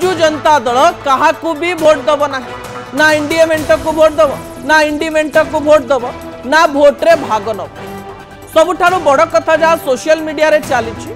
बिजु जनता दल काहाकू भी वोट दब ना इंडिया मेंट को वोट दब ना इंडी मेंट को वोट दब ना भोट रे भाग नब। सबुठारु बड़ कथा जहाँ सोशल मीडिया रे चली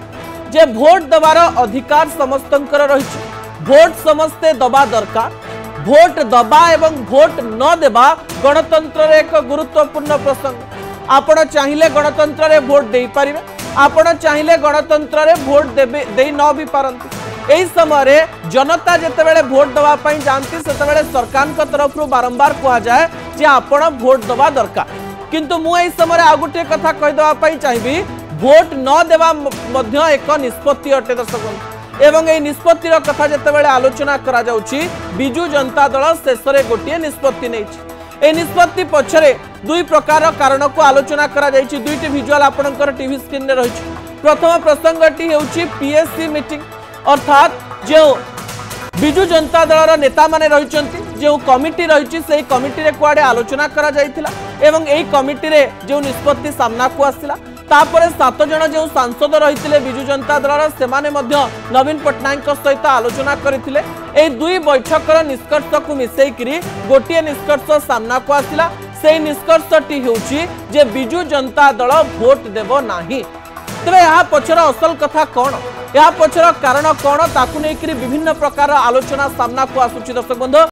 जे भोट दबार अधिकार समस्तंकर रही। भोट समस्ते दबा दरकार। भोट दबा एवं भोट न देबा गणतंत्र रे एक गुरुत्वपूर्ण प्रसंग। आपण चाहिए गणतंत्र रे भोट दे पारिबे, आपण चाहिए गणतंत्र रे भोट देबे दे न भी पारंती। एही समय जनता जेतेबेले भोट दबा पई जानती सेतेबेले सरकार को तरफ बारंबार कहा जाए जे आपण भोट दबा दरकार। किंतु मु एही समय आ गुटे कथा कहि दबा पई चाहिबी भोट न देबा मध्य एक निष्पत्ति अटे दर्शक। एवं ए निष्पत्तिर कथा जेतेबेले आलोचना करा जाउची बिजु जनता दल शेषरे गोटिए निष्पत्ति नेछि। ए निष्पत्ति पछरे दुई प्रकार कारण को आलोचना करा जाइछि। दुईटी विजुअल आपनकर टीवी स्क्रीन रे रहिछि। प्रथम प्रसंगटी हेउछि पीएससी मीटिंग अर्थात जो बिजु जनता दलर नेता माने रहिचंती जो कमिटी रही से कमिटी रे कुआडे आलोचना करा जाइथिला एवं एही कमिटी रे जो निष्पत्ति सामना को आसिला तापरे 7 जन जो सांसद रही बिजु जनता दलर सेमाने मध्य नवीन पट्टनायक सहित आलोचना करथिले। एही दुई बैठकर निष्कर्ष को मिसेइकरी गोटिए निष्कर्ष सामना को आसिला। से निष्कर्षटी हेउची जे बिजु जनता दल भोट देबो नाही। तेबे यहाँ पछर असल कथा कौन, यहाँ पछर कारण कौन ताकू नेइकरी विभिन्न प्रकार आलोचना सामना को आसुची दर्शक बंधु।